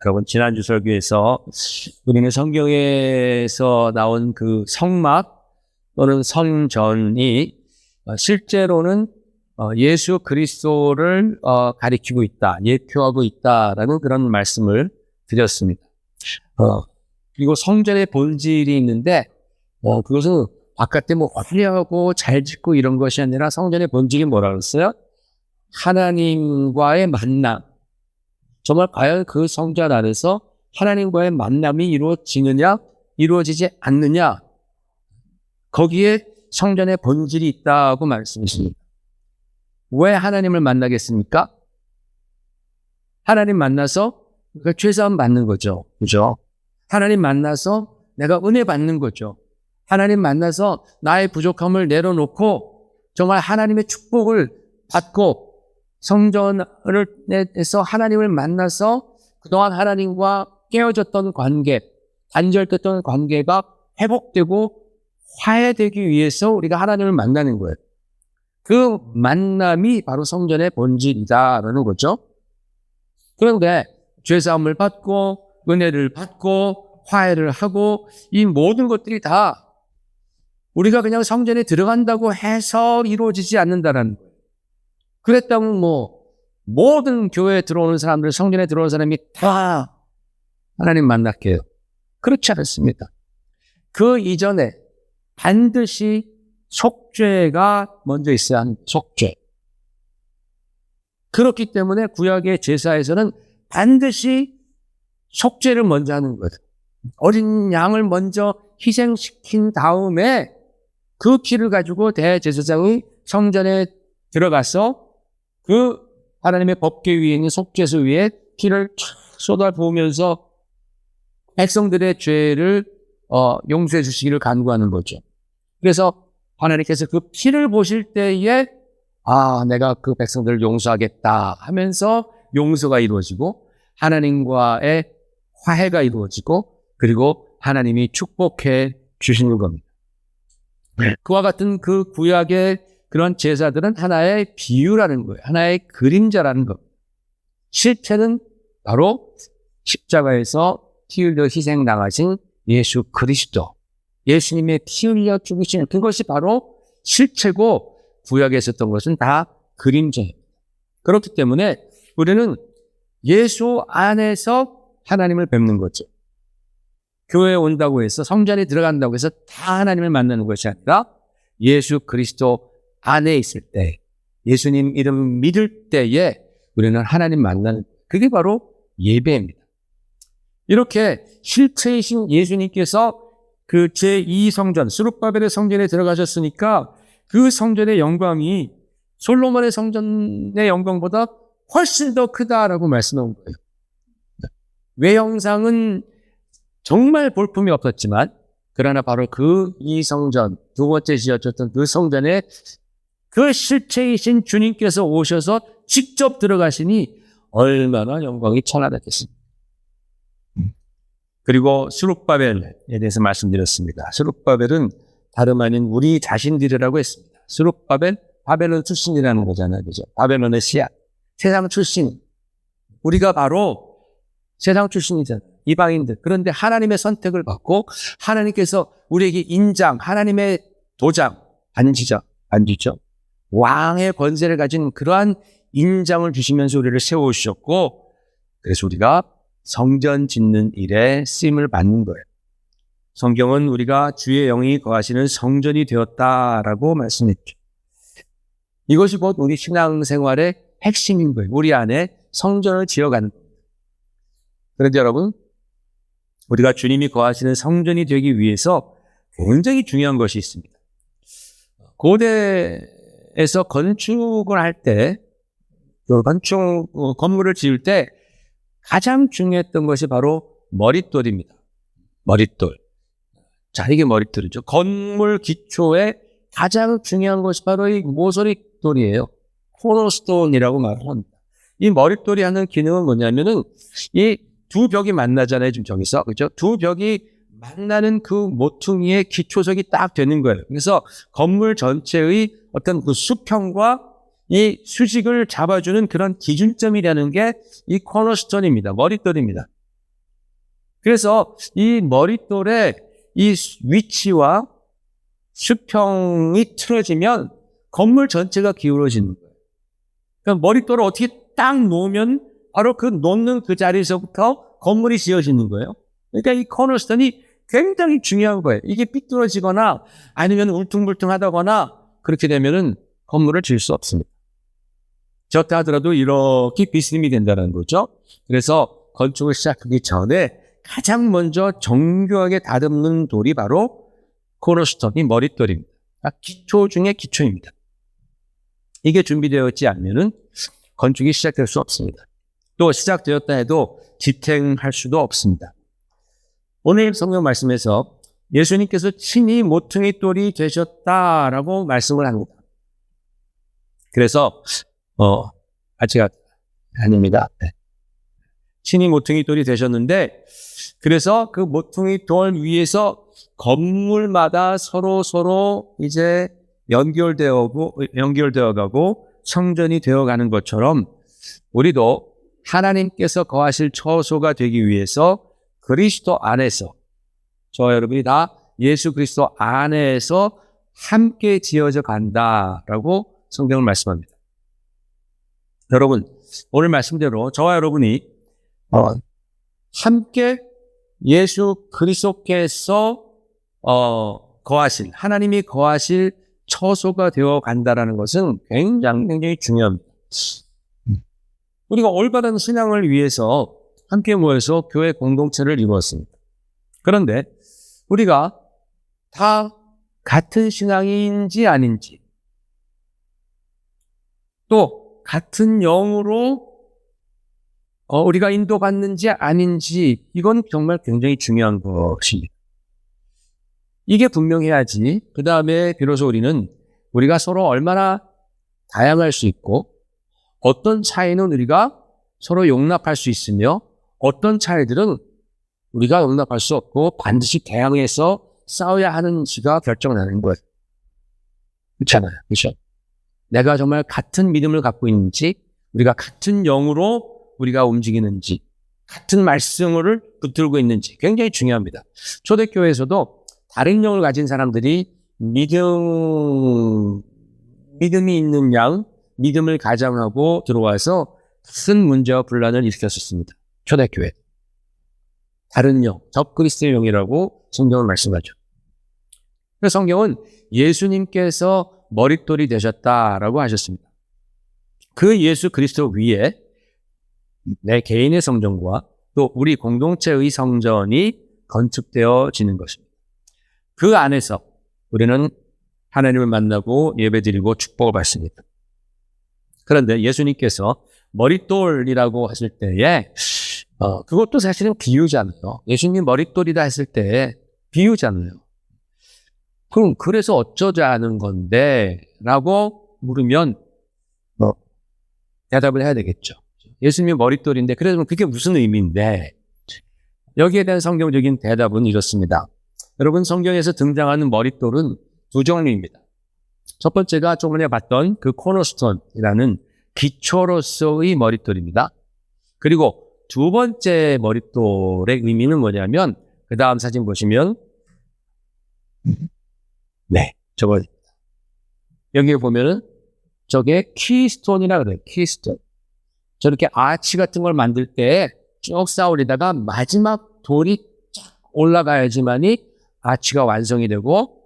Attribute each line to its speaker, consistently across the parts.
Speaker 1: 여러분, 지난주 설교에서 우리는 성경에서 나온 그 성막 또는 성전이 실제로는 예수 그리스도를 가리키고 있다, 예표하고 있다라는 그런 말씀을 드렸습니다. 그리고 성전의 본질이 있는데 그것은 바깥에 뭐 화려하고 잘 짓고 이런 것이 아니라 성전의 본질이 뭐라고 했어요? 하나님과의 만남. 정말 과연 그 성전 안에서 하나님과의 만남이 이루어지느냐, 이루어지지 않느냐, 거기에 성전의 본질이 있다고 말씀하십니다. 왜 하나님을 만나겠습니까? 하나님 만나서 죄사함 받는 거죠. 그죠? 하나님 만나서 내가 은혜 받는 거죠. 하나님 만나서 나의 부족함을 내려놓고 정말 하나님의 축복을 받고 성전에서 하나님을 만나서 그동안 하나님과 깨어졌던 관계, 단절됐던 관계가 회복되고 화해되기 위해서 우리가 하나님을 만나는 거예요. 그 만남이 바로 성전의 본질이다라는 거죠. 그런데 죄사함을 받고 은혜를 받고 화해를 하고 이 모든 것들이 다 우리가 그냥 성전에 들어간다고 해서 이루어지지 않는다라는 거예요. 그랬다면 모든 교회에 들어오는 사람들, 성전에 들어오는 사람이 다 하나님 만날게요. 그렇지 않습니다. 그 이전에 반드시 속죄가 먼저 있어야 하는 속죄. 그렇기 때문에 구약의 제사에서는 반드시 속죄를 먼저 하는 거예요. 어린 양을 먼저 희생시킨 다음에 그 피를 가지고 대제사장이 성전에 들어가서 그 하나님의 법궤 위에 있는 속죄소 위에 피를 쫙 쏟아부으면서 백성들의 죄를 용서해 주시기를 간구하는 거죠. 그래서 하나님께서 그 피를 보실 때에 내가 그 백성들을 용서하겠다 하면서 용서가 이루어지고 하나님과의 화해가 이루어지고 그리고 하나님이 축복해 주시는 겁니다. 그와 같은 그 구약의 그런 제사들은 하나의 비유라는 거예요. 하나의 그림자라는 겁니다. 실체는 바로 십자가에서 피 흘려 희생당하신 예수 그리스도, 예수님의 피 흘려 죽으신 그것이 바로 실체고 구약에 있었던 것은 다 그림자입니다. 그렇기 때문에 우리는 예수 안에서 하나님을 뵙는 거죠. 교회에 온다고 해서 성전에 들어간다고 해서 다 하나님을 만나는 것이 아니라 예수 그리스도 안에 있을 때, 예수님 이름 믿을 때에 우리는 하나님 만나는, 그게 바로 예배입니다. 이렇게 실체이신 예수님께서 그 제2성전, 스룹바벨의 성전에 들어가셨으니까 그 성전의 영광이 솔로몬의 성전의 영광보다 훨씬 더 크다라고 말씀한 거예요. 외형상은 정말 볼품이 없었지만 그러나 바로 그 이 성전, 두 번째 지어졌던 그 성전에 그 실체이신 주님께서 오셔서 직접 들어가시니 얼마나 영광이 천하됐겠습니까? 그리고 스룹바벨에 대해서 말씀드렸습니다. 스룹바벨은 다름 아닌 우리 자신들이라고 했습니다. 스룹바벨, 바벨론 출신이라는 거잖아요. 그죠? 바벨론의 씨앗, 세상 출신. 우리가 바로 세상 출신이잖아요. 이방인들. 그런데 하나님의 선택을 받고 하나님께서 우리에게 인장, 하나님의 도장, 반지죠. 왕의 권세를 가진 그러한 인장을 주시면서 우리를 세우셨고 그래서 우리가 성전 짓는 일에 쓰임을 받는 거예요. 성경은 우리가 주의 영이 거하시는 성전이 되었다라고 말씀했죠. 이것이 곧 우리 신앙생활의 핵심인 거예요. 우리 안에 성전을 지어가는 겁니다. 그런데 여러분, 우리가 주님이 거하시는 성전이 되기 위해서 굉장히 중요한 것이 있습니다. 고대에서 건축을 할 때, 건물을 지을 때 가장 중요했던 것이 바로 머릿돌입니다. 머릿돌. 자, 이게 머릿돌이죠. 건물 기초에 가장 중요한 것이 바로 이 모서리돌이에요. 코너스톤이라고 말합니다. 이 머릿돌이 하는 기능은 뭐냐면은 이 두 벽이 만나잖아요. 지금 저기서. 그죠? 두 벽이 만나는 그 모퉁이의 기초석이 딱 되는 거예요. 그래서 건물 전체의 어떤 그 수평과 이 수직을 잡아주는 그런 기준점이라는 게 이 코너스톤입니다. 머릿돌입니다. 그래서 이 머릿돌의 이 위치와 수평이 틀어지면 건물 전체가 기울어지는 거예요. 그러니까 머릿돌을 어떻게 딱 놓으면 바로 그 놓는 그 자리에서부터 건물이 지어지는 거예요. 그러니까 이 코너스톤이 굉장히 중요한 거예요. 이게 삐뚤어지거나 아니면 울퉁불퉁하다거나 그렇게 되면은 건물을 지을 수 없습니다. 저렇다 하더라도 이렇게 비스림이 된다는 거죠. 그래서 건축을 시작하기 전에 가장 먼저 정교하게 다듬는 돌이 바로 코너스톤이 머릿돌입니다. 기초 중에 기초입니다. 이게 준비되었지 않으면은 건축이 시작될 수 없습니다. 또 시작되었다 해도 지탱할 수도 없습니다. 오늘 성경 말씀에서 예수님께서 친히 모퉁이 돌이 되셨다라고 말씀을 합니다. 그래서 아직 아닙니다. 네. 친히 모퉁이 돌이 되셨는데 그래서 그 모퉁이 돌 위에서 건물마다 서로 이제 연결되어 가고 성전이 되어 가는 것처럼 우리도 하나님께서 거하실 처소가 되기 위해서 그리스도 안에서 저와 여러분이 다 예수 그리스도 안에서 함께 지어져 간다라고 성경을 말씀합니다. 여러분 오늘 말씀대로 저와 여러분이 함께 예수 그리스도께서 거하실 하나님이 거하실 처소가 되어 간다라는 것은 굉장히 중요합니다. 우리가 올바른 신앙을 위해서 함께 모여서 교회 공동체를 이루었습니다. 그런데 우리가 다 같은 신앙인지 아닌지 또 같은 영으로 우리가 인도받는지 아닌지 이건 정말 굉장히 중요한 것입니다. 이게 분명해야지 그 다음에 비로소 우리가 서로 얼마나 다양할 수 있고 어떤 차이는 우리가 서로 용납할 수 있으며 어떤 차이들은 우리가 용납할 수 없고 반드시 대항해서 싸워야 하는지가 결정나는 거예요. 그렇잖아요. 그렇죠? 내가 정말 같은 믿음을 갖고 있는지 우리가 같은 영으로 우리가 움직이는지 같은 말씀을 붙들고 있는지 굉장히 중요합니다. 초대교회에서도 다른 영을 가진 사람들이 믿음이 있는 양 믿음을 가장하고 들어와서 큰 문제와 분란을 일으켰었습니다. 초대교회. 다른 영, 적그리스도의 영이라고 성경은 말씀하죠. 그래서 성경은 예수님께서 머릿돌이 되셨다라고 하셨습니다. 그 예수 그리스도 위에 내 개인의 성전과 또 우리 공동체의 성전이 건축되어지는 것입니다. 그 안에서 우리는 하나님을 만나고 예배드리고 축복을 받습니다. 그런데 예수님께서 머릿돌이라고 하실 때에 그것도 사실은 비유잖아요. 예수님 머릿돌이다 했을 때 비유잖아요. 그럼 그래서 어쩌자는 건데 라고 물으면 대답을 해야 되겠죠. 예수님이 머릿돌인데 그러면 그게 무슨 의미인데 여기에 대한 성경적인 대답은 이렇습니다. 여러분 성경에서 등장하는 머릿돌은 두 종류입니다. 첫 번째가 조금 전에 봤던 그 코너스톤이라는 기초로서의 머릿돌입니다. 그리고 두 번째 머릿돌의 의미는 뭐냐면 그 다음 사진 보시면 저거 여기 보면은 저게 키스톤이라 그래요. 키스톤. 저렇게 아치 같은 걸 만들 때 쭉 쌓으려다가 마지막 돌이 쫙 올라가야지만이 아치가 완성이 되고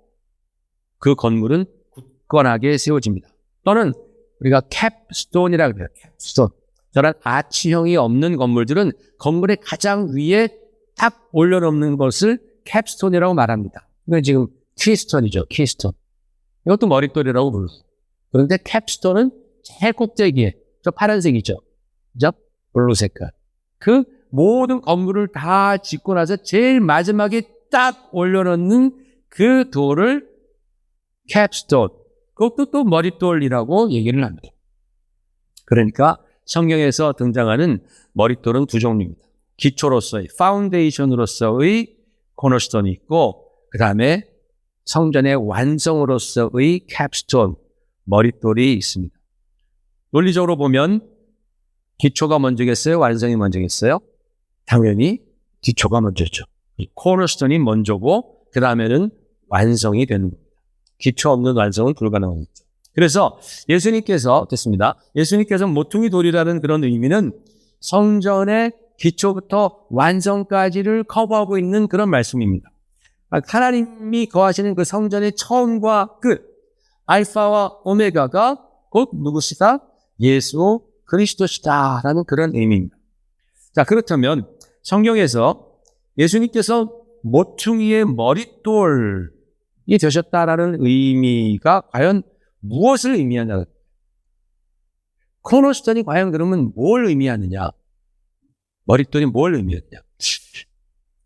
Speaker 1: 그 건물은 굳건하게 세워집니다. 또는 우리가 캡스톤이라 그래요. 캡스톤. 저런 아치형이 없는 건물들은 건물의 가장 위에 딱 올려놓는 것을 캡스톤이라고 말합니다. 이건 지금 키스톤이죠. 키스톤. 이것도 머릿돌이라고 불러요. 그런데 캡스톤은 제일 꼭대기에 저 파란색이죠. 그죠? 블루 색깔. 그 모든 건물을 다 짓고 나서 제일 마지막에 딱 올려놓는 그 돌을 캡스톤. 그것도 또 머릿돌이라고 얘기를 합니다. 그러니까 성경에서 등장하는 머릿돌은 두 종류입니다. 기초로서의, 파운데이션으로서의 코너스톤이 있고 그 다음에 성전의 완성으로서의 캡스톤, 머릿돌이 있습니다. 논리적으로 보면 기초가 먼저겠어요? 완성이 먼저겠어요? 당연히 기초가 먼저죠. 코너스톤이 먼저고 그 다음에는 완성이 되는 겁니다. 기초 없는 완성은 불가능합니다. 그래서 예수님께서 됐습니다. 예수님께서 모퉁이 돌이라는 그런 의미는 성전의 기초부터 완성까지를 커버하고 있는 그런 말씀입니다. 하나님이 거하시는 그 성전의 처음과 끝, 알파와 오메가가 곧 누구시다? 예수 그리스도시다라는 그런 의미입니다. 자, 그렇다면 성경에서 예수님께서 모퉁이의 머릿돌이 되셨다라는 의미가 과연 무엇을 의미하냐? 코너스톤이 과연 그러면 뭘 의미하느냐? 머릿돌이 뭘 의미하느냐?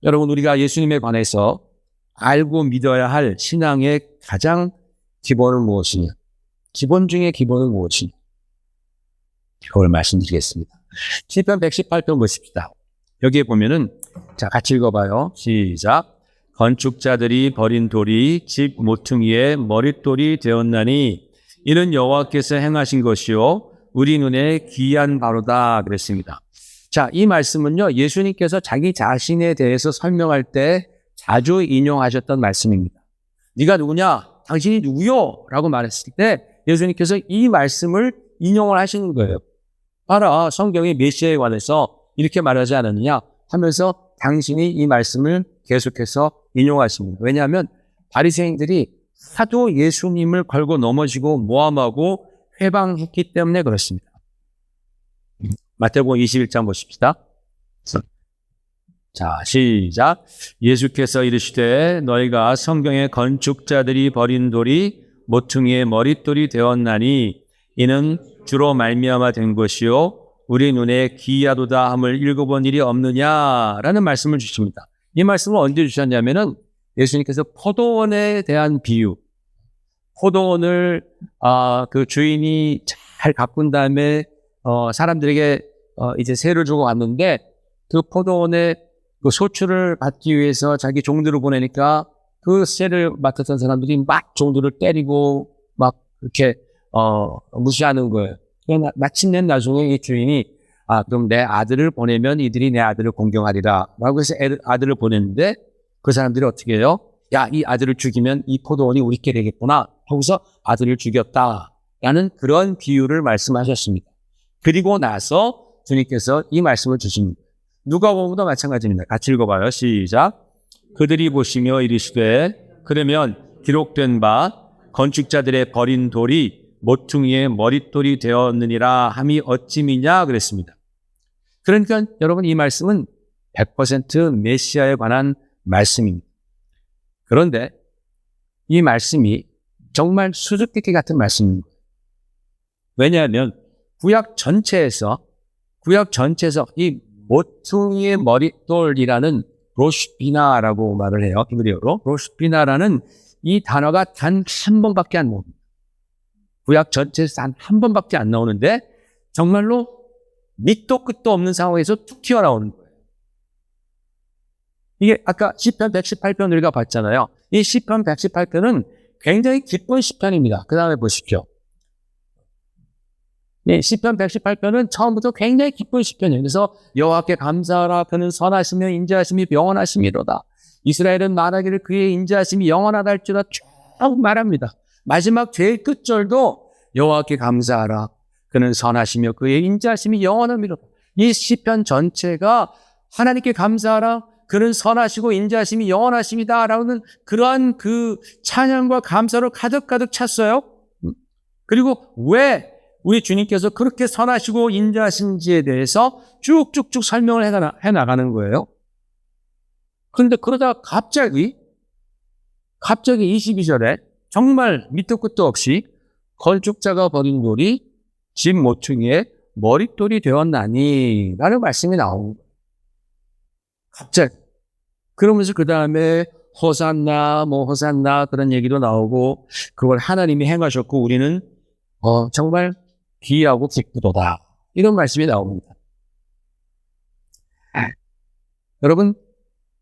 Speaker 1: 여러분, 우리가 예수님에 관해서 알고 믿어야 할 신앙의 가장 기본은 무엇이냐? 기본 중에 기본은 무엇이냐? 그걸 말씀드리겠습니다. 시편 118편 보십시다. 여기에 보면은, 자, 같이 읽어봐요. 시작. 건축자들이 버린 돌이 집 모퉁이의 머릿돌이 되었나니 이는 여호와께서 행하신 것이요 우리 눈에 귀한 바로다 그랬습니다. 자, 이 말씀은요, 예수님께서 자기 자신에 대해서 설명할 때 자주 인용하셨던 말씀입니다. 네가 누구냐? 당신이 누구요? 라고 말했을 때 예수님께서 이 말씀을 인용을 하시는 거예요. 봐라, 성경의 메시아에 관해서 이렇게 말하지 않았느냐 하면서 당신이 이 말씀을 계속해서 인용하십니다. 왜냐하면 바리새인들이 하도 예수님을 걸고 넘어지고 모함하고 회방했기 때문에 그렇습니다. 마태복음 21장 보십시다. 자, 시작. 예수께서 이르시되 너희가 성경의 건축자들이 버린 돌이 모퉁이의 머릿돌이 되었나니 이는 주로 말미암아 된 것이요 우리 눈에 귀하도다 함을 읽어본 일이 없느냐라는 말씀을 주십니다. 이 말씀을 언제 주셨냐면은 예수님께서 포도원에 대한 비유, 포도원을 그 주인이 잘 가꾼 다음에 사람들에게 이제 세를 주고 왔는데 그 포도원에 그 소출을 받기 위해서 자기 종들을 보내니까 그 세를 맡았던 사람들이 막 종들을 때리고 막 이렇게 무시하는 거예요. 마침내 나중에 이 주인이 그럼 내 아들을 보내면 이들이 내 아들을 공경하리라 라고 해서 아들을 보냈는데 그 사람들이 어떻게 해요? 야, 이 아들을 죽이면 이 포도원이 우리께 되겠구나 하고서 아들을 죽였다라는 그런 비유를 말씀하셨습니다. 그리고 나서 주님께서 이 말씀을 주십니다. 누가복음도 마찬가지입니다. 같이 읽어봐요. 시작. 그들이 보시며 이르시되 그러면 기록된 바 건축자들의 버린 돌이 모퉁이의 머릿돌이 되었느니라 함이 어찌미냐 그랬습니다. 그러니까 여러분 이 말씀은 100% 메시아에 관한 말씀입니다. 그런데 이 말씀이 정말 수수께끼 같은 말씀입니다. 왜냐하면 구약 전체에서 이 모퉁이의 머릿돌이라는 로슈비나라고 말을 해요. 히브리어로. 로슈비나라는 이 단어가 단 한 번밖에 안 나옵니다. 구약 전체에서 단 한 번밖에 안 나오는데 정말로 밑도 끝도 없는 상황에서 툭 튀어나오는 거예요. 이게 아까 시편 118편 우리가 봤잖아요. 이 시편 118편은 굉장히 기쁜 시편입니다. 그 다음에 보십시오. 네, 시편 118편은 처음부터 굉장히 기쁜 시편이에요. 그래서 여호와께 감사하라. 그는 선하시며 인자하심이 영원하심이로다. 이스라엘은 말하기를 그의 인자하심이 영원하다 할지라 쭉 말합니다. 마지막 제일 끝절도 여호와께 감사하라. 그는 선하시며 그의 인자하심이 영원함이로다. 이 시편 전체가 하나님께 감사하라. 그는 선하시고 인자하심이 영원하심이다 라는 그러한 그 찬양과 감사로 가득가득 찼어요. 그리고 왜 우리 주님께서 그렇게 선하시고 인자하신지에 대해서 쭉쭉쭉 설명을 해나가는 거예요. 그런데 그러다가 갑자기 22절에 정말 밑도 끝도 없이 건축자가 버린 돌이 집 모퉁이에 머릿돌이 되었나니 라는 말씀이 나오는 거예요. 갑자기. 그러면서 그 다음에 호산나 그런 얘기도 나오고 그걸 하나님이 행하셨고 우리는 정말 귀하고 기쁘도다. 이런 말씀이 나옵니다. 여러분,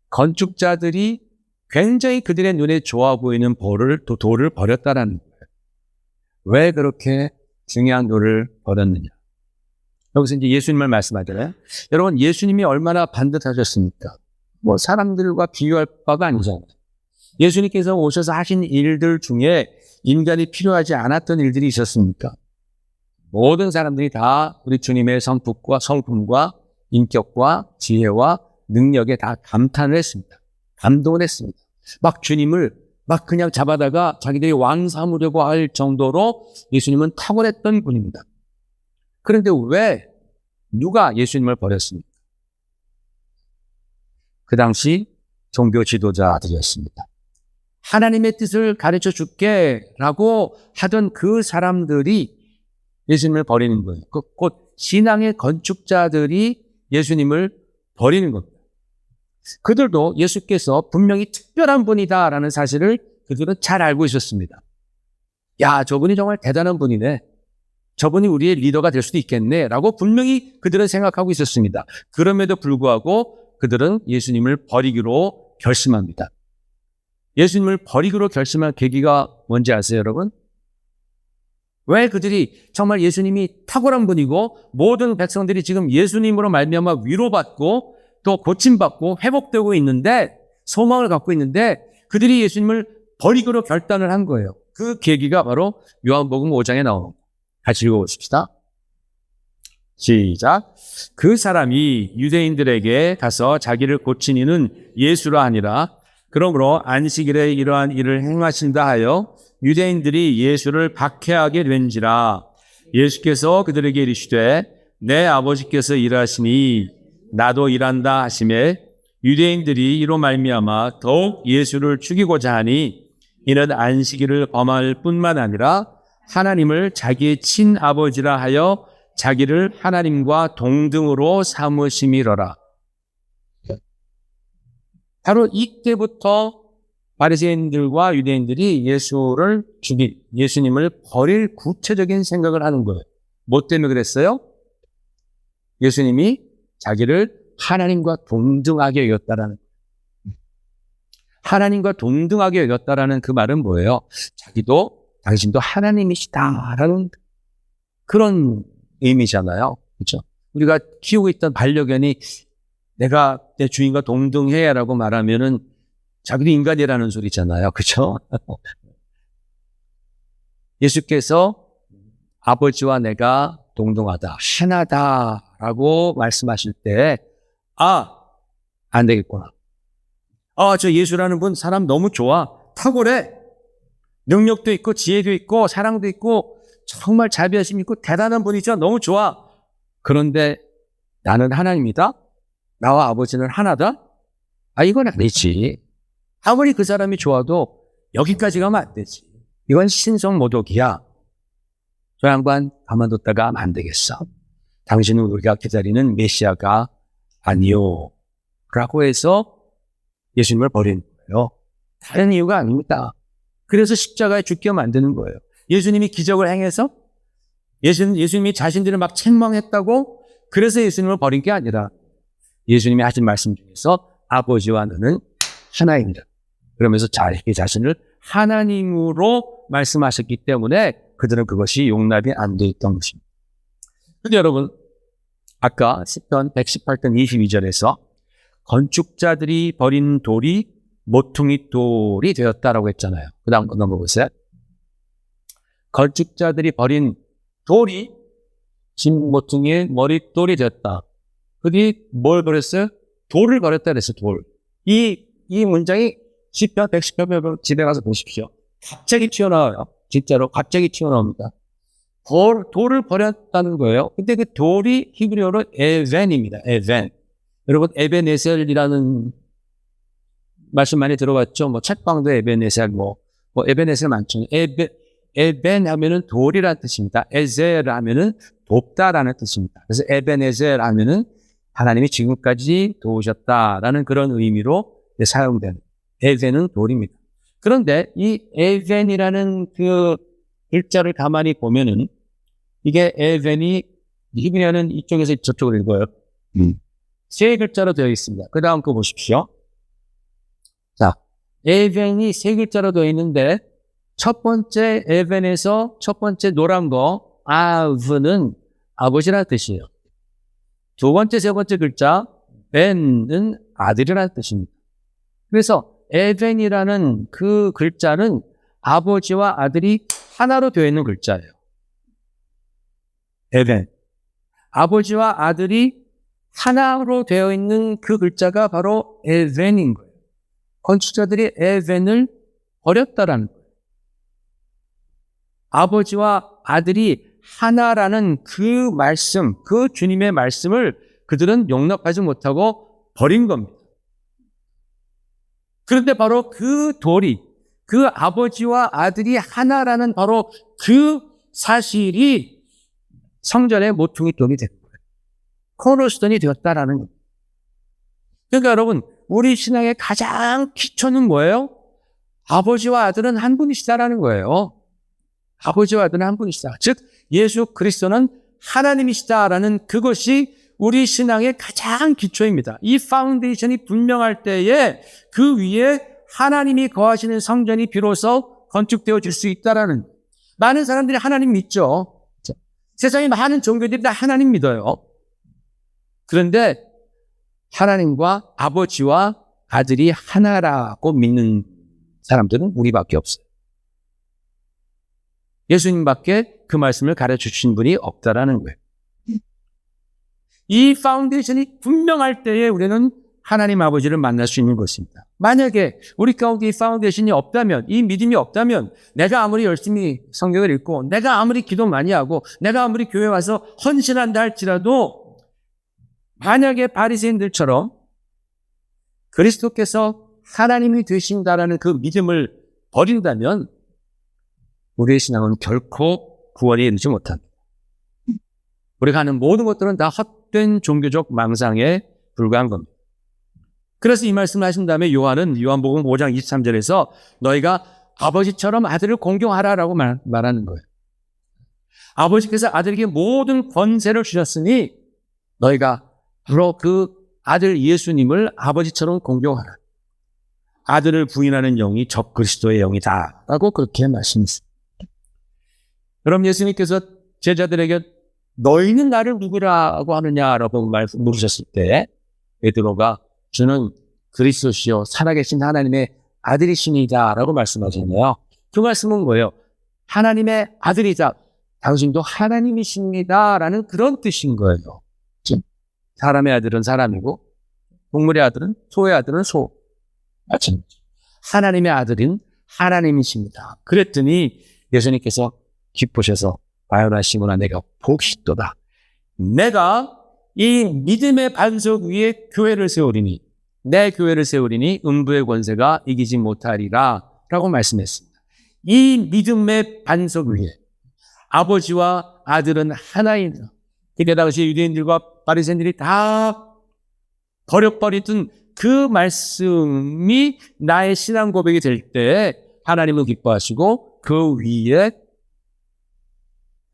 Speaker 1: 건축자들이 굉장히 그들의 눈에 좋아 보이는 돌을 버렸다라는 거예요. 왜 그렇게 중요한 돌을 버렸느냐? 여기서 이제 예수님을 말씀하잖아요. 여러분, 예수님이 얼마나 반듯하셨습니까? 뭐 사람들과 비교할 바가 아니잖아요. 예수님께서 오셔서 하신 일들 중에 인간이 필요하지 않았던 일들이 있었습니까? 모든 사람들이 다 우리 주님의 성품과 인격과 지혜와 능력에 다 감탄을 했습니다. 감동을 했습니다. 막 주님을 막 그냥 잡아다가 자기들이 왕 삼으려고 할 정도로 예수님은 탁월했던 분입니다. 그런데 왜 누가 예수님을 버렸습니까? 그 당시 종교 지도자들이었습니다. 하나님의 뜻을 가르쳐 줄게라고 하던 그 사람들이 예수님을 버리는 거예요. 곧 신앙의 건축자들이 예수님을 버리는 겁니다. 그들도 예수께서 분명히 특별한 분이다라는 사실을 그들은 잘 알고 있었습니다. 야, 저분이 정말 대단한 분이네. 저분이 우리의 리더가 될 수도 있겠네 라고 분명히 그들은 생각하고 있었습니다. 그럼에도 불구하고 그들은 예수님을 버리기로 결심합니다. 예수님을 버리기로 결심한 계기가 뭔지 아세요, 여러분? 왜 그들이 정말 예수님이 탁월한 분이고 모든 백성들이 지금 예수님으로 말미암아 위로받고 또 고침받고 회복되고 있는데 소망을 갖고 있는데 그들이 예수님을 버리기로 결단을 한 거예요. 그 계기가 바로 요한복음 5장에 나옵니다. 같이 읽어보십시다. 시작. 그 사람이 유대인들에게 가서 자기를 고친 이는 예수라 하니라. 그러므로 안식일에 이러한 일을 행하신다 하여 유대인들이 예수를 박해하게 된지라. 예수께서 그들에게 이르시되 내 아버지께서 일하시니 나도 일한다 하시매 유대인들이 이로 말미암아 더욱 예수를 죽이고자 하니 이는 안식일을 범할 뿐만 아니라 하나님을 자기의 친아버지라 하여 자기를 하나님과 동등으로 삼으심이로라. 바로 이때부터 바리새인들과 유대인들이 예수님을 버릴 구체적인 생각을 하는 거예요. 뭐 때문에 그랬어요? 예수님이 자기를 하나님과 동등하게 여겼다라는 거예요. 하나님과 동등하게 여겼다라는 그 말은 뭐예요? 당신도 하나님이시다라는 그런 의미잖아요. 그렇죠? 우리가 키우고 있던 반려견이 내가 내 주인과 동등해라고 말하면은 자기도 인간이라는 소리잖아요. 그렇죠? 예수께서 아버지와 내가 동등하다, 하나다라고 말씀하실 때 안 되겠구나. 저 예수라는 분 사람 너무 좋아. 탁월해. 능력도 있고 지혜도 있고 사랑도 있고 정말 자비하심 있고 대단한 분이죠. 너무 좋아. 그런데 나는 하나님이다? 나와 아버지는 하나다? 이건 아니지. 아무리 그 사람이 좋아도 여기까지 가면 안 되지. 이건 신성모독이야. 저 양반 가만뒀다가 하면 안 되겠어. 당신은 우리가 기다리는 메시아가 아니요. 라고 해서 예수님을 버리는 거예요. 다른 이유가 아닙니다. 그래서 십자가에 죽게 만드는 거예요. 예수님이 기적을 행해서 예수님이 자신들을 막 책망했다고 그래서 예수님을 버린 게 아니라 예수님이 하신 말씀 중에서 아버지와 너는 하나입니다. 그러면서 자기 자신을 하나님으로 말씀하셨기 때문에 그들은 그것이 용납이 안 돼 있던 것입니다. 그런데 여러분, 아까 시편 118편 22절에서 건축자들이 버린 돌이 모퉁이 돌이 되었다라고 했잖아요. 그 다음 거 넘어보세요. 건축자들이 버린 돌이 진 모퉁이의 머릿돌이 되었다. 그들이 뭘 버렸어요? 돌을 버렸다 그랬어요. 돌. 이 문장이 시편 118편 집에 가서 보십시오. 갑자기 튀어나와요. 진짜로 갑자기 튀어나옵니다. 돌을 버렸다는 거예요. 근데 그 돌이 히브리어로 에벤입니다. 에벤. 여러분 에벤에셀이라는 말씀 많이 들어봤죠? 뭐 책방도 에벤에셀, 뭐 에벤에셀 많죠. 에벤 하면은 돌이라는 뜻입니다. 에셀 하면은 돕다라는 뜻입니다. 그래서 에벤에셀 하면은 하나님이 지금까지 도우셨다라는 그런 의미로 사용되는 에벤은 돌입니다. 그런데 이 에벤이라는 그 글자를 가만히 보면은 이게 에벤이 히브리어는 이쪽에서 저쪽으로 읽어요. 세 글자로 되어 있습니다. 그 다음 거 보십시오. 자, 에벤이 세 글자로 되어 있는데 첫 번째 에벤에서 첫 번째 노란 거 아브는 아버지라는 뜻이에요. 두 번째, 세 번째 글자 벤은 아들이라는 뜻입니다. 그래서 에벤이라는 그 글자는 아버지와 아들이 하나로 되어 있는 글자예요. 에벤. 아버지와 아들이 하나로 되어 있는 그 글자가 바로 에벤인 거예요. 건축자들이 에벤을 버렸다라는 거예요. 아버지와 아들이 하나라는 그 말씀, 그 주님의 말씀을 그들은 용납하지 못하고 버린 겁니다. 그런데 바로 그 도리, 그 아버지와 아들이 하나라는 바로 그 사실이 성전의 모퉁이 돌이 된 거예요. 코너스톤이 되었다라는 겁니다. 그러니까 여러분, 우리 신앙의 가장 기초는 뭐예요? 아버지와 아들은 한 분이시다라는 거예요. 아버지와 아들은 한 분이시다. 즉 예수 그리스도는 하나님이시다라는 그것이 우리 신앙의 가장 기초입니다. 이 파운데이션이 분명할 때에 그 위에 하나님이 거하시는 성전이 비로소 건축되어질 수 있다라는. 많은 사람들이 하나님 믿죠. 세상에 많은 종교들이 다 하나님 믿어요. 그런데 하나님과 아버지와 아들이 하나라고 믿는 사람들은 우리밖에 없어요. 예수님밖에 그 말씀을 가르쳐 주신 분이 없다라는 거예요. 이 파운데이션이 분명할 때에 우리는 하나님 아버지를 만날 수 있는 것입니다. 만약에 우리 가운데 이 파운데이션이 없다면, 이 믿음이 없다면 내가 아무리 열심히 성경을 읽고 내가 아무리 기도 많이 하고 내가 아무리 교회 와서 헌신한다 할지라도 만약에 바리새인들처럼 그리스도께서 하나님이 되신다라는 그 믿음을 버린다면 우리의 신앙은 결코 구원에 이르지 못합니다. 우리가 하는 모든 것들은 다 헛된 종교적 망상에 불과한 겁니다. 그래서 이 말씀을 하신 다음에 요한은 요한복음 5장 23절에서 너희가 아버지처럼 아들을 공경하라라고 말하는 거예요. 아버지께서 아들에게 모든 권세를 주셨으니 너희가 바로 그 아들 예수님을 아버지처럼 공경하라. 아들을 부인하는 영이 적그리스도의 영이다라고 그렇게 말씀했습니다. 그럼 예수님께서 제자들에게 너희는 나를 누구라고 하느냐라고 물으셨을 때 베드로가 주는 그리스도시요 살아계신 하나님의 아들이시니다라고 말씀하셨네요. 그 말씀은 뭐예요? 하나님의 아들이자 당신도 하나님이십니다라는 그런 뜻인 거예요. 사람의 아들은 사람이고 동물의 아들은 소의 아들은 소. 마찬가지. 하나님의 아들은 하나님이십니다. 그랬더니 예수님께서 기쁘셔서 바요나 시몬아 내가 복이 있도다. 내가 이 믿음의 반석 위에 교회를 세우리니 내 교회를 세우리니 음부의 권세가 이기지 못하리라 라고 말씀했습니다. 이 믿음의 반석 위에 아버지와 아들은 하나이다. 그때 당시 유대인들과 바리새인들이 다 버려버리던 그 말씀이 나의 신앙 고백이 될 때 하나님은 기뻐하시고 그 위에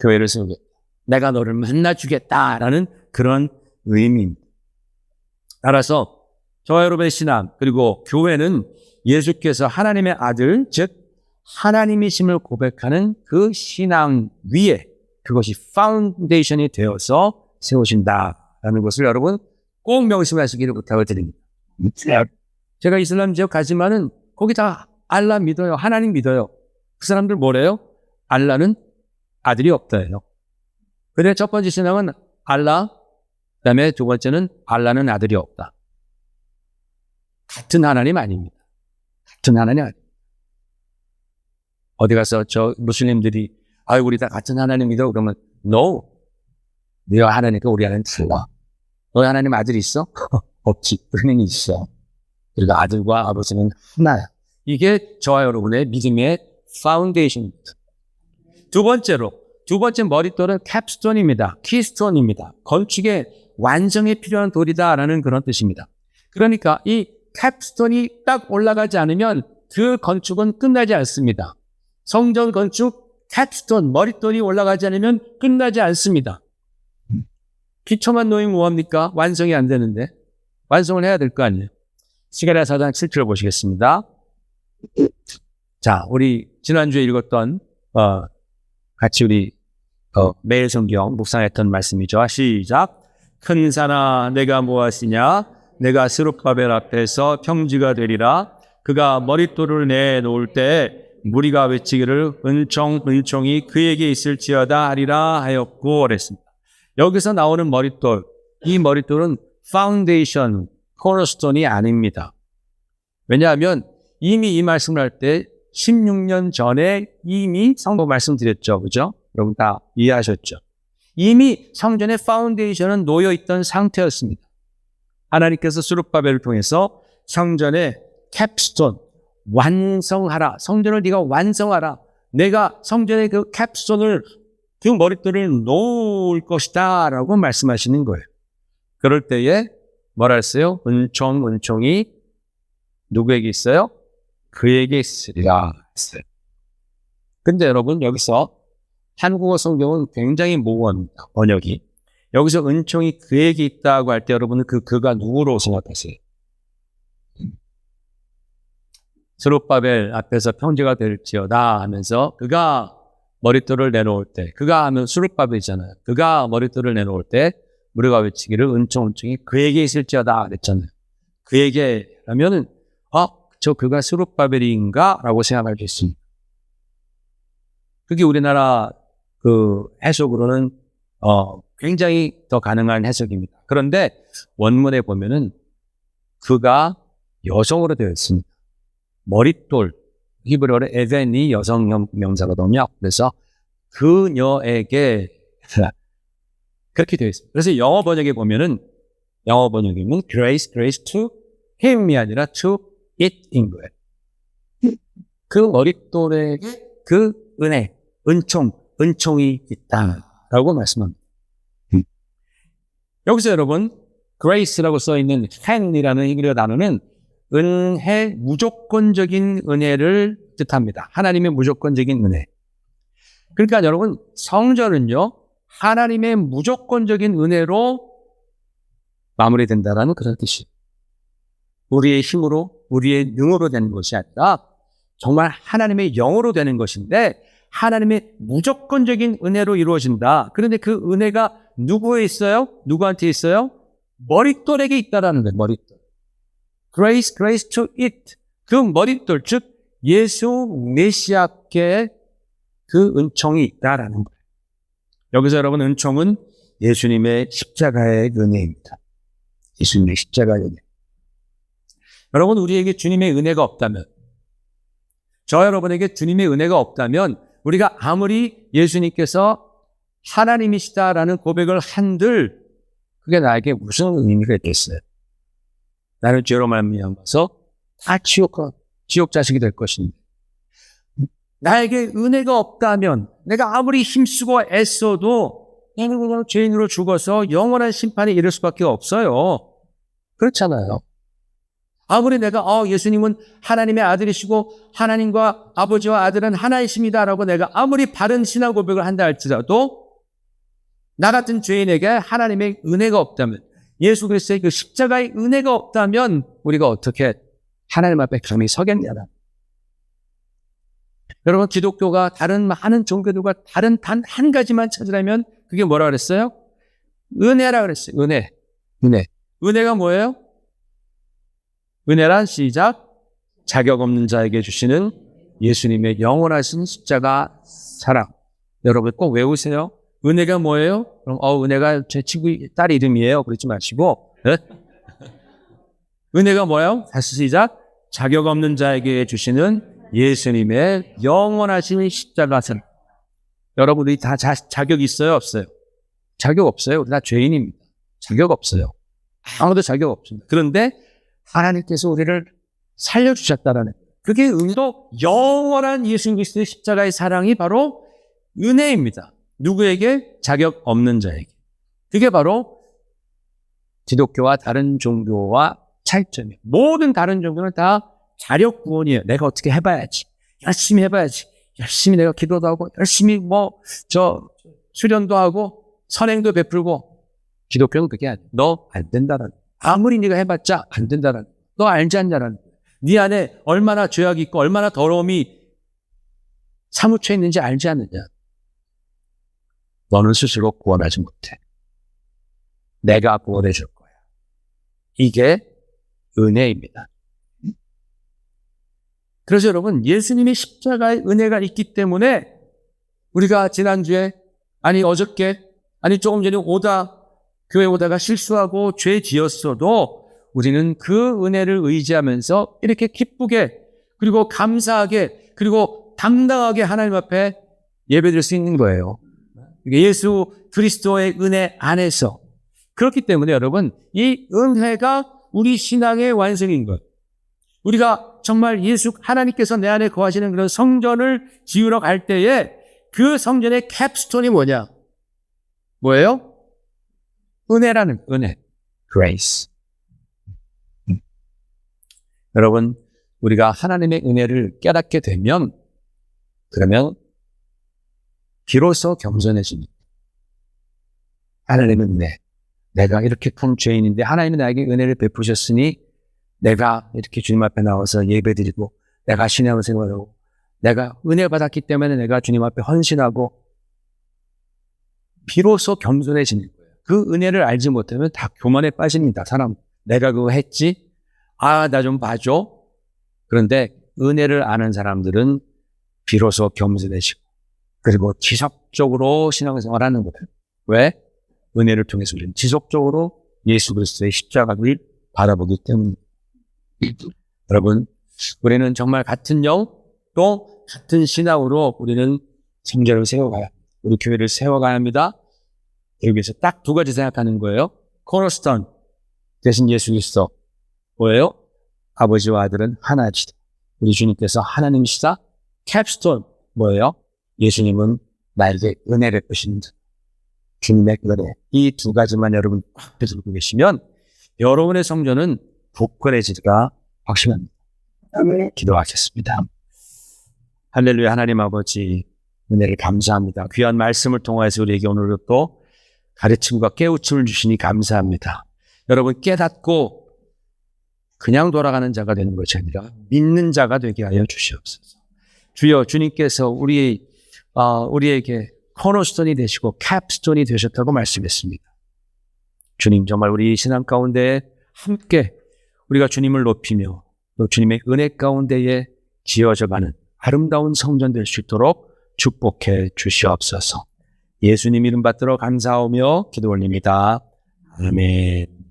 Speaker 1: 교회를 세우겠다. 내가 너를 만나주겠다라는 그런 의미입니다. 따라서 저와 여러분의 신앙 그리고 교회는 예수께서 하나님의 아들 즉 하나님이심을 고백하는 그 신앙 위에 그것이 파운데이션이 되어서 세우신다라는 것을 여러분 꼭 명심하시기를 부탁을 드립니다. 제가 이슬람 지역 가지만은 거기 다 알라 믿어요. 하나님 믿어요. 그 사람들 뭐래요? 알라는 아들이 없다예요. 그런데 첫 번째 신앙은 알라, 그 다음에 두 번째는 알라는 아들이 없다. 같은 하나님 아닙니다. 같은 하나님 아닙니다. 어디 가서 저 무슬림들이 우리 다 같은 하나님 믿어 그러면 No. 너희 하나님과 우리 하나님 달라. 너희 하나님 아들이 있어? 없지. 우리는 있어. 그러니까 아들과 아버지는 하나야. 이게 저와 여러분의 믿음의 파운데이션입니다. 두 번째 머릿돌은 캡스톤입니다. 키스톤입니다. 건축의 완성에 필요한 돌이다라는 그런 뜻입니다. 그러니까 이 캡스톤이 딱 올라가지 않으면 그 건축은 끝나지 않습니다. 성전 건축 캡스톤, 머릿돌이 올라가지 않으면 끝나지 않습니다. 기초만 놓이면 뭐합니까? 완성이 안 되는데. 완성을 해야 될 거 아니에요. 스가랴 4장 7절 보시겠습니다. 자, 우리 지난주에 읽었던 같이 우리 매일 성경 묵상했던 말씀이죠. 시작. 큰 산아 내가 무엇이냐 내가 스룹바벨 앞에서 평지가 되리라. 그가 머릿돌을 내놓을 때 무리가 외치기를 은총이 그에게 있을지어다 하리라 하였고 그랬습니다. 여기서 나오는 머릿돌, 이 머릿돌은 파운데이션, 코너스톤이 아닙니다. 왜냐하면 이미 이 말씀을 할 때 16년 전에 이미 성도 말씀드렸죠. 그죠? 여러분 다 이해하셨죠? 이미 성전의 파운데이션은 놓여있던 상태였습니다. 하나님께서 스룹바벨을 통해서 성전의 캡스톤, 완성하라. 성전을 네가 완성하라. 내가 성전의 그 캡스톤을, 그 머릿돌을 놓을 것이다 라고 말씀하시는 거예요. 그럴 때에 뭐라 했어요? 은총이 누구에게 있어요? 그에게 있으리라 했어요. 근데 여러분 여기서 한국어 성경은 굉장히 모호합니다. 번역이. 여기서 은총이 그에게 있다고 할 때 여러분은 그가 누구로 생각하세요? 스룹바벨 앞에서 평지가 될지어다 하면서 그가 머릿돌을 내놓을 때, 그가 하면 스룹바벨이잖아요. 그가 머릿돌을 내놓을 때 우리가 외치기를 은총이 그에게 있을지어다 그랬잖아요. 그에게 하면은 저 그가 스룹바벨인가? 라고 생각할 수 있습니다. 그게 우리나라 그 해석으로는 굉장히 더 가능한 해석입니다. 그런데 원문에 보면은 그가 여성으로 되어 있습니다. 머릿돌, 히브리어로 에벤이 여성 명사거든요. 그래서 그녀에게 그렇게 되어 있습니다. 그래서 영어 번역에 보면은 grace to him이 아니라 to it인 거예요. 그 머릿돌에게 그 은혜, 은총이 있다라고 말씀합니다. 여기서 여러분 grace라고 써있는 hand이라는 히브리어 단어는 은혜, 무조건적인 은혜를 뜻합니다. 하나님의 무조건적인 은혜. 그러니까 여러분 성전은요 하나님의 무조건적인 은혜로 마무리된다라는 그런 뜻이에요. 우리의 힘으로, 우리의 능으로 되는 것이 아니라 정말 하나님의 영으로 되는 것인데 하나님의 무조건적인 은혜로 이루어진다. 그런데 그 은혜가 누구에 있어요? 누구한테 있어요? 머릿돌에게 있다라는 거예요. 머릿돌. grace to it. 그 머릿돌, 즉 예수 메시아께 그 은총이 있다라는 거예요. 여기서 여러분 은총은 예수님의 십자가의 은혜입니다. 예수님의 십자가의 은혜. 여러분 우리에게 주님의 은혜가 없다면, 저 여러분에게 주님의 은혜가 없다면 우리가 아무리 예수님께서 하나님이시다라는 고백을 한들 그게 나에게 무슨 의미가 있겠어요? 나는 죄로 말미암아서 다 지옥 자식이 될 것인데, 나에게 은혜가 없다면 내가 아무리 힘쓰고 애써도 나는 그냥 죄인으로 죽어서 영원한 심판에 이를 수밖에 없어요. 그렇잖아요. 아무리 내가 예수님은 하나님의 아들이시고 하나님과 아버지와 아들은 하나이십니다라고 내가 아무리 바른 신앙 고백을 한다 할지라도 나 같은 죄인에게 하나님의 은혜가 없다면, 예수 그리스도의 그 십자가의 은혜가 없다면 우리가 어떻게 하나님 앞에 감히 서겠냐라. 여러분 기독교가 다른 많은 종교들과 다른 단 한 가지만 찾으려면 그게 뭐라 그랬어요? 은혜라 그랬어요. 은혜. 은혜가 뭐예요? 은혜란 시작, 자격 없는 자에게 주시는 예수님의 영원하신 십자가 사랑. 여러분 꼭 외우세요. 은혜가 뭐예요? 그럼 은혜가 제 친구 딸 이름이에요. 그러지 마시고 네? 은혜가 뭐예요? 다시 시작, 자격 없는 자에게 주시는 예수님의 영원하신 십자가 사랑. 여러분들이 다 자격 있어요? 없어요? 자격 없어요. 우리 다 죄인입니다. 자격 없어요. 아무도 자격 없습니다. 그런데 하나님께서 우리를 살려주셨다라는, 그게 의도 영원한 예수 그리스도의 십자가의 사랑이 바로 은혜입니다. 누구에게? 자격 없는 자에게. 그게 바로 기독교와 다른 종교와 차이점이에요. 모든 다른 종교는 다 자력 구원이에요. 내가 어떻게 해봐야지, 열심히 해봐야지, 열심히 내가 기도도 하고 열심히 수련도 하고 선행도 베풀고. 기독교는 그게 아니에요. 너 안 된다라는, 아무리 네가 해봤자 안 된다라는, 너 알지 않냐라는, 네 안에 얼마나 죄악이 있고 얼마나 더러움이 사무쳐 있는지 알지 않느냐. 너는 스스로 구원하지 못해. 내가 구원해 줄 거야. 이게 은혜입니다. 그래서 여러분, 예수님의 십자가의 은혜가 있기 때문에 우리가 지난주에, 아니 어저께, 아니 조금 전에 교회 오다가 실수하고 죄 지었어도 우리는 그 은혜를 의지하면서 이렇게 기쁘게, 그리고 감사하게, 그리고 당당하게 하나님 앞에 예배드릴 수 있는 거예요. 예수 그리스도의 은혜 안에서. 그렇기 때문에 여러분, 이 은혜가 우리 신앙의 완성인 것. 우리가 정말 하나님께서 내 안에 거하시는 그런 성전을 지으러 갈 때에 그 성전의 캡스톤이 뭐예요? 은혜라는, 은혜. Grace. 여러분, 우리가 하나님의 은혜를 깨닫게 되면, 그러면 비로소 겸손해집니다. 하나님의 은혜. 내가 이렇게 큰 죄인인데 하나님은 나에게 은혜를 베푸셨으니 내가 이렇게 주님 앞에 나와서 예배드리고, 내가 신앙을 생활하고, 내가 은혜 받았기 때문에 내가 주님 앞에 헌신하고, 비로소 겸손해지는 거예요. 그 은혜를 알지 못하면 다 교만에 빠집니다. 사람, 내가 그거 했지? 나 좀 봐줘. 그런데 은혜를 아는 사람들은 비로소 겸손해지고, 그리고 지속적으로 신앙생활하는 거예요. 왜? 은혜를 통해서 우리는 지속적으로 예수 그리스도의 십자가를 바라보기 때문에. 여러분, 우리는 정말 같은 영, 또 같은 신앙으로 우리는 성전을 세워가야, 우리 교회를 세워가야 합니다. 여기에서 딱 두 가지 생각하는 거예요. 코너스톤 대신 예수 그리스도. 뭐예요? 아버지와 아들은 하나시다. 우리 주님께서 하나님이시다. 캡스톤 뭐예요? 예수님은 나에게 은혜를 베푸신다. 주님의 은혜. 이 두 가지만 여러분 꽉 붙들고 계시면 여러분의 성전은 굳건해지리가 확신합니다. 기도하겠습니다. 할렐루야. 하나님 아버지, 은혜를 감사합니다. 귀한 말씀을 통해서 우리에게 오늘도 또 가르침과 깨우침을 주시니 감사합니다. 여러분, 깨닫고 그냥 돌아가는 자가 되는 것이 아니라 믿는 자가 되게 하여 주시옵소서. 주여, 주님께서 우리에게 코너스톤이 되시고 캡스톤이 되셨다고 말씀했습니다. 주님, 정말 우리 신앙 가운데 함께 우리가 주님을 높이며 또 주님의 은혜 가운데에 지어져가는 아름다운 성전 될 수 있도록 축복해 주시옵소서. 예수님 이름 받들어 감사하며 기도 올립니다. 아멘.